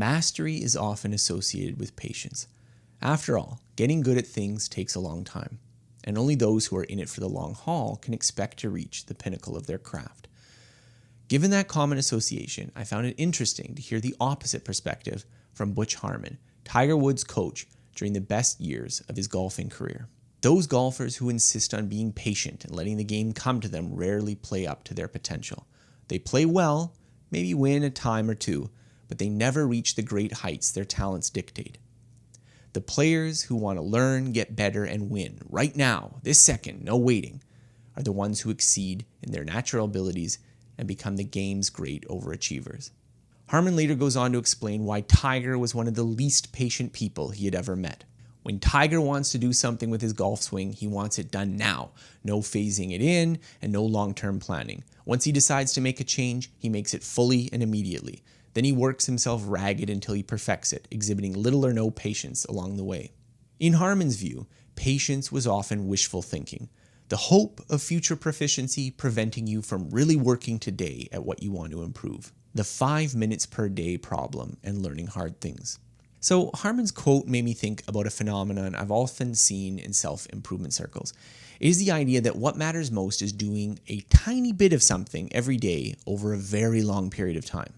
Mastery is often associated with patience. After all, getting good at things takes a long time, and only those who are in it for the long haul can expect to reach the pinnacle of their craft. Given that common association, I found it interesting to hear the opposite perspective from Butch Harmon, Tiger Woods' coach during the best years of his golfing career. Those golfers who insist on being patient and letting the game come to them rarely play up to their potential. They play well, maybe win a time or two, but they never reach the great heights their talents dictate. The players who want to learn, get better, and win right now, this second, no waiting, are the ones who exceed in their natural abilities and become the game's great overachievers. Harmon later goes on to explain why Tiger was one of the least patient people he had ever met. When Tiger wants to do something with his golf swing, he wants it done now. No phasing it in and no long-term planning. Once he decides to make a change, he makes it fully and immediately. Then he works himself ragged until he perfects it, exhibiting little or no patience along the way. In Harmon's view, patience was often wishful thinking, the hope of future proficiency preventing you from really working today at what you want to improve. The 5 minutes per day problem and learning hard things. So Harmon's quote made me think about a phenomenon I've often seen in self-improvement circles. It is the idea that what matters most is doing a tiny bit of something every day over a very long period of time.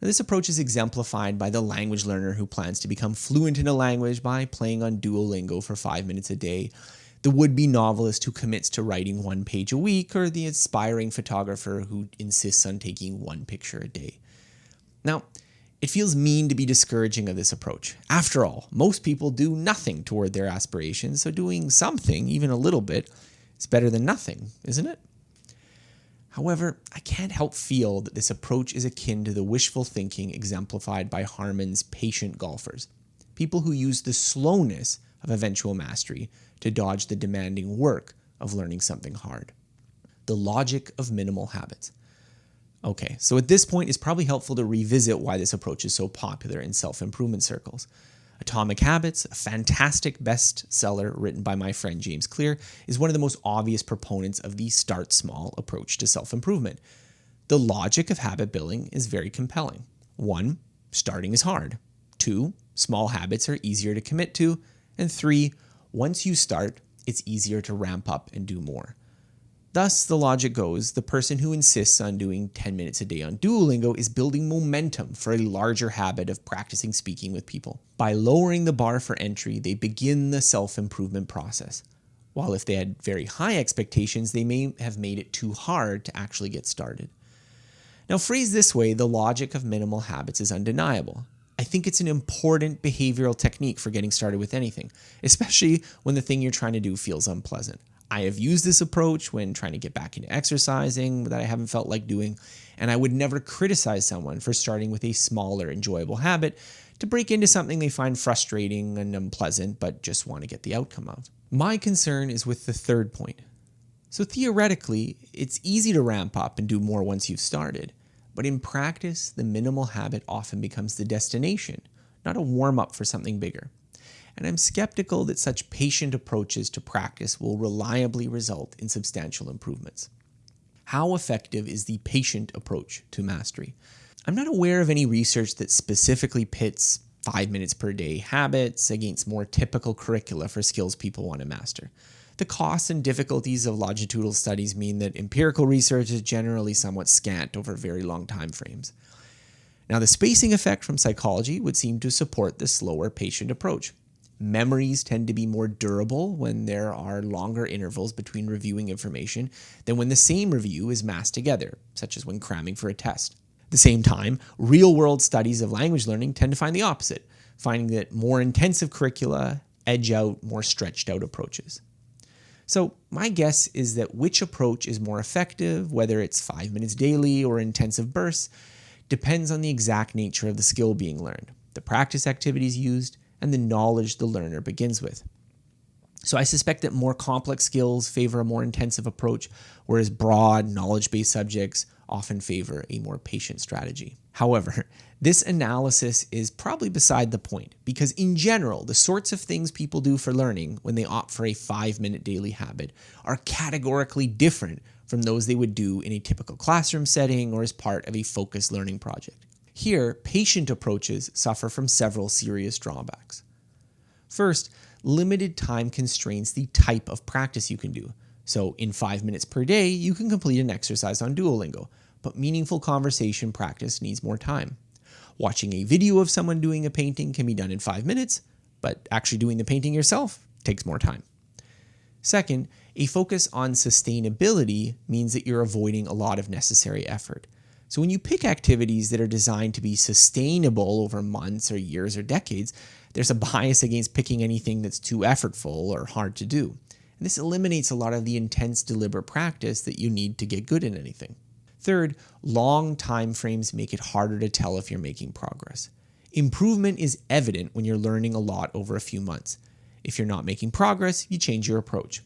Now, this approach is exemplified by the language learner who plans to become fluent in a language by playing on Duolingo for 5 minutes a day, the would-be novelist who commits to writing 1 page a week, or the aspiring photographer who insists on taking 1 picture a day. Now, it feels mean to be discouraging of this approach. After all, most people do nothing toward their aspirations, so doing something, even a little bit, is better than nothing, isn't it? However, I can't help feel that this approach is akin to the wishful thinking exemplified by Harmon's patient golfers, people who use the slowness of eventual mastery to dodge the demanding work of learning something hard. The logic of minimal habits. Okay, so at this point, it's probably helpful to revisit why this approach is so popular in self-improvement circles. Atomic Habits, a fantastic bestseller written by my friend James Clear, is one of the most obvious proponents of the start small approach to self-improvement. The logic of habit building is very compelling. 1, starting is hard. 2, small habits are easier to commit to. And 3, once you start, it's easier to ramp up and do more. Thus, the logic goes, the person who insists on doing 10 minutes a day on Duolingo is building momentum for a larger habit of practicing speaking with people. By lowering the bar for entry, they begin the self-improvement process. While if they had very high expectations, they may have made it too hard to actually get started. Now, phrased this way, the logic of minimal habits is undeniable. I think it's an important behavioral technique for getting started with anything, especially when the thing you're trying to do feels unpleasant. I have used this approach when trying to get back into exercising that I haven't felt like doing, and I would never criticize someone for starting with a smaller, enjoyable habit to break into something they find frustrating and unpleasant but just want to get the outcome of. My concern is with the third point. So theoretically, it's easy to ramp up and do more once you've started, but in practice, the minimal habit often becomes the destination, not a warm-up for something bigger. And I'm skeptical that such patient approaches to practice will reliably result in substantial improvements. How effective is the patient approach to mastery? I'm not aware of any research that specifically pits 5 minutes per day habits against more typical curricula for skills people want to master. The costs and difficulties of longitudinal studies mean that empirical research is generally somewhat scant over very long time frames. Now, the spacing effect from psychology would seem to support the slower patient approach. Memories tend to be more durable when there are longer intervals between reviewing information than when the same review is massed together, such as when cramming for a test. At the same time, real-world studies of language learning tend to find the opposite, finding that more intensive curricula edge out more stretched-out approaches. So my guess is that which approach is more effective, whether it's 5 minutes daily or intensive bursts, depends on the exact nature of the skill being learned, the practice activities used, and the knowledge the learner begins with. So I suspect that more complex skills favor a more intensive approach, whereas broad, knowledge-based subjects often favor a more patient strategy. However, this analysis is probably beside the point, because in general, the sorts of things people do for learning when they opt for a 5-minute daily habit are categorically different from those they would do in a typical classroom setting or as part of a focused learning project. Here, patient approaches suffer from several serious drawbacks. First, limited time constrains the type of practice you can do. So in 5 minutes per day, you can complete an exercise on Duolingo, but meaningful conversation practice needs more time. Watching a video of someone doing a painting can be done in 5 minutes, but actually doing the painting yourself takes more time. Second, a focus on sustainability means that you're avoiding a lot of necessary effort. So when you pick activities that are designed to be sustainable over months or years or decades, there's a bias against picking anything that's too effortful or hard to do. And this eliminates a lot of the intense, deliberate practice that you need to get good at anything. Third, long time frames make it harder to tell if you're making progress. Improvement is evident when you're learning a lot over a few months. If you're not making progress, you change your approach.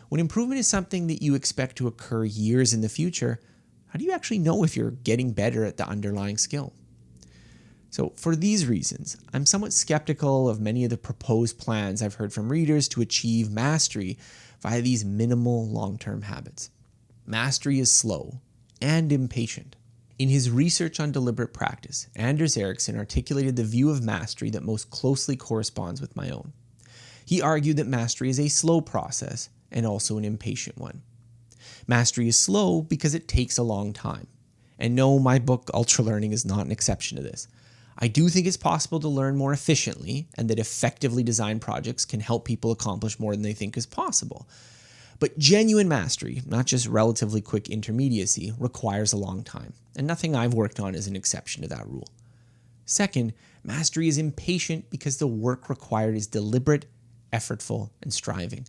When improvement is something that you expect to occur years in the future, how do you actually know if you're getting better at the underlying skill? So for these reasons, I'm somewhat skeptical of many of the proposed plans I've heard from readers to achieve mastery via these minimal long-term habits. Mastery is slow and impatient. In his research on deliberate practice, Anders Ericsson articulated the view of mastery that most closely corresponds with my own. He argued that mastery is a slow process and also an impatient one. Mastery is slow because it takes a long time. And no, my book, Ultra Learning, is not an exception to this. I do think it's possible to learn more efficiently and that effectively designed projects can help people accomplish more than they think is possible. But genuine mastery, not just relatively quick intermediacy, requires a long time, and nothing I've worked on is an exception to that rule. Second, mastery is impatient because the work required is deliberate, effortful, and striving.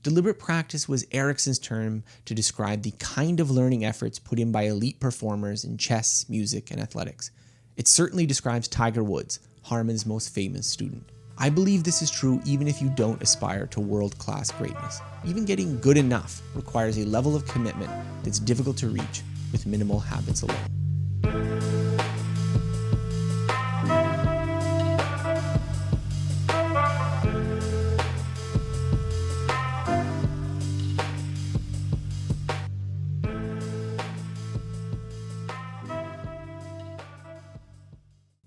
Deliberate practice was Ericsson's term to describe the kind of learning efforts put in by elite performers in chess, music, and athletics. It certainly describes Tiger Woods, Harman's most famous student. I believe this is true even if you don't aspire to world-class greatness. Even getting good enough requires a level of commitment that's difficult to reach with minimal habits alone.